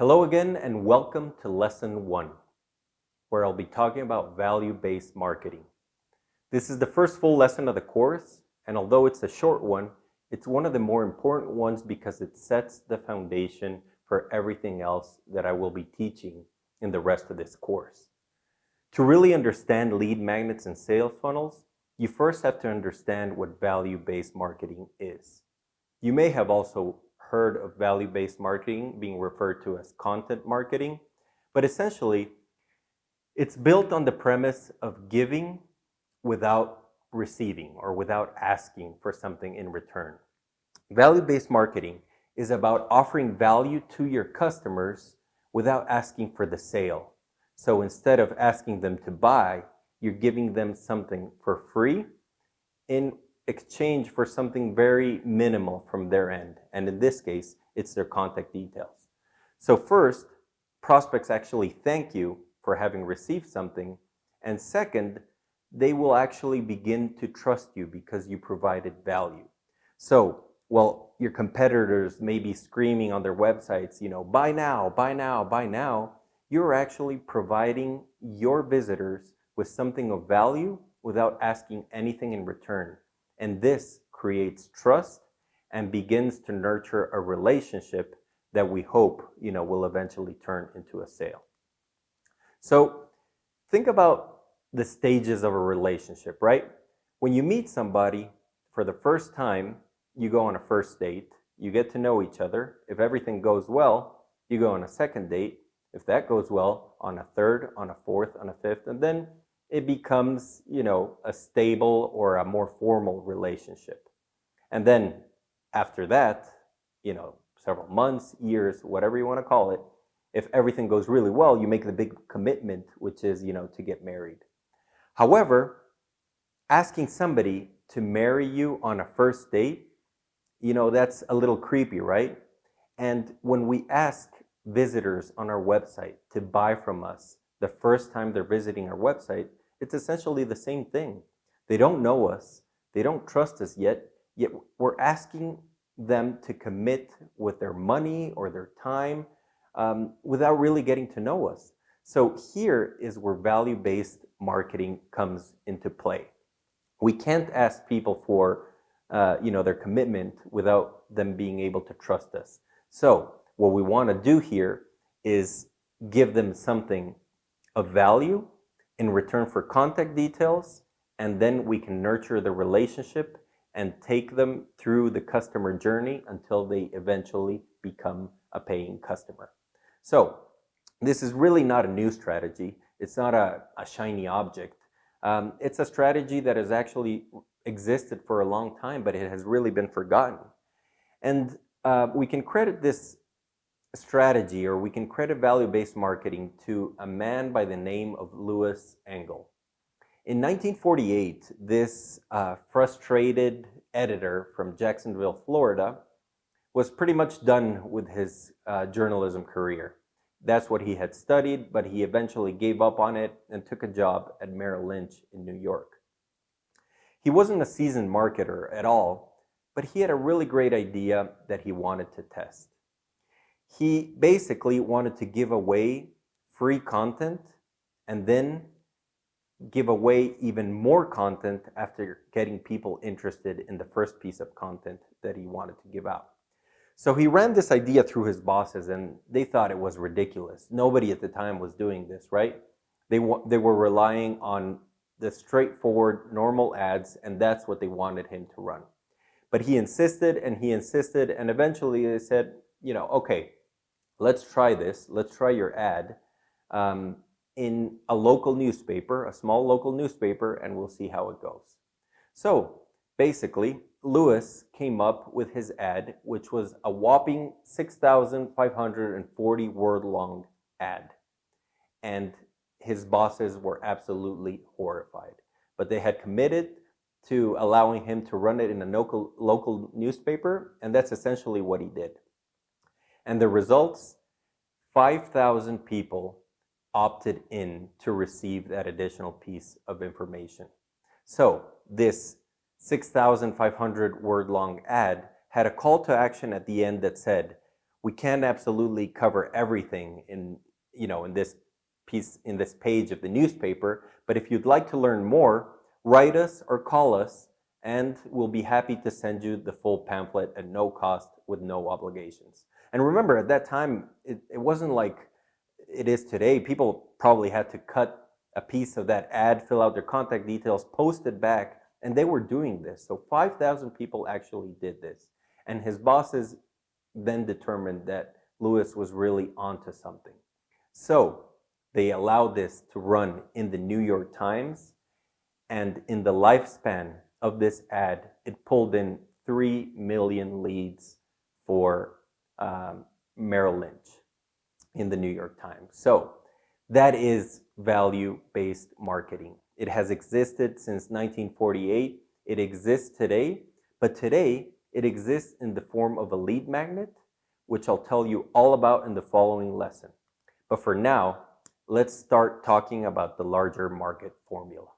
Hello again and welcome to Lesson 1, where I'll be talking about value-based marketing. This is the first full lesson of the course, and although it's a short one, it's one of the more important ones because it sets the foundation for everything else that I will be teaching in the rest of this course. To really understand lead magnets and sales funnels, you first have to understand what value-based marketing is. You may have also heard of value-based marketing being referred to as content marketing, but essentially it's built on the premise of giving without receiving or without asking for something in return. Value-based marketing is about offering value to your customers without asking for the sale. So instead of asking them to buy, you're giving them something for free in exchange for something very minimal from their end. And in this case, it's their contact details. So first, prospects actually thank you for having received something. And second, they will actually begin to trust you because you provided value. So, while your competitors may be screaming on their websites, buy now, buy now, buy now, you're actually providing your visitors with something of value without asking anything in return. And this creates trust and begins to nurture a relationship that we hope, will eventually turn into a sale. So think about the stages of a relationship, right? When you meet somebody for the first time, you go on a first date, you get to know each other. If everything goes well, you go on a second date. If that goes well, on a third, on a fourth, on a fifth, and then it becomes, a stable or a more formal relationship. And then after that, several months, years, whatever you want to call it, if everything goes really well, you make the big commitment, which is, to get married. However, asking somebody to marry you on a first date, that's a little creepy, right? And when we ask visitors on our website to buy from us the first time they're visiting our website, it's essentially the same thing. They don't know us. They don't trust us yet we're asking them to commit with their money or their time without really getting to know us. So here is where value-based marketing comes into play. We can't ask people for their commitment without them being able to trust us. So what we want to do here is give them something of value in return for contact details, and then we can nurture the relationship and take them through the customer journey until they eventually become a paying customer. So this is really not a new strategy. It's not a shiny object. It's a strategy that has actually existed for a long time, but it has really been forgotten. And we can credit this strategy, or we can credit value-based marketing to a man by the name of Louis Engel. In 1948, this frustrated editor from Jacksonville, Florida, was pretty much done with his journalism career. That's what he had studied, but he eventually gave up on it and took a job at Merrill Lynch in New York. He wasn't a seasoned marketer at all, but he had a really great idea that he wanted to test. He basically wanted to give away free content and then give away even more content after getting people interested in the first piece of content that he wanted to give out. So he ran this idea through his bosses, and they thought it was ridiculous. Nobody at the time was doing this, right? They were relying on the straightforward, normal ads, and that's what they wanted him to run. But he insisted, and eventually they said, okay, let's try this. Let's try your ad in a local newspaper, a small local newspaper, and we'll see how it goes. So basically, Louis came up with his ad, which was a whopping 6,540 word long ad. And his bosses were absolutely horrified. But they had committed to allowing him to run it in a local newspaper, and that's essentially what he did. And the results, 5,000 people opted in to receive that additional piece of information. So this 6,500 word long ad had a call to action at the end that said, We can't absolutely cover everything in this page of the newspaper, but if you'd like to learn more, write us or call us, and we'll be happy to send you the full pamphlet at no cost with no obligations. And remember, at that time, it wasn't like it is today. People probably had to cut a piece of that ad, fill out their contact details, post it back, and they were doing this. So 5,000 people actually did this. And his bosses then determined that Lewis was really onto something. So they allowed this to run in the New York Times, and in the lifespan of this ad, it pulled in 3 million leads for Merrill Lynch in the New York Times. So that is value-based marketing. It has existed since 1948. It exists today, but today it exists in the form of a lead magnet, which I'll tell you all about in the following lesson. But for now, let's start talking about the larger market formula.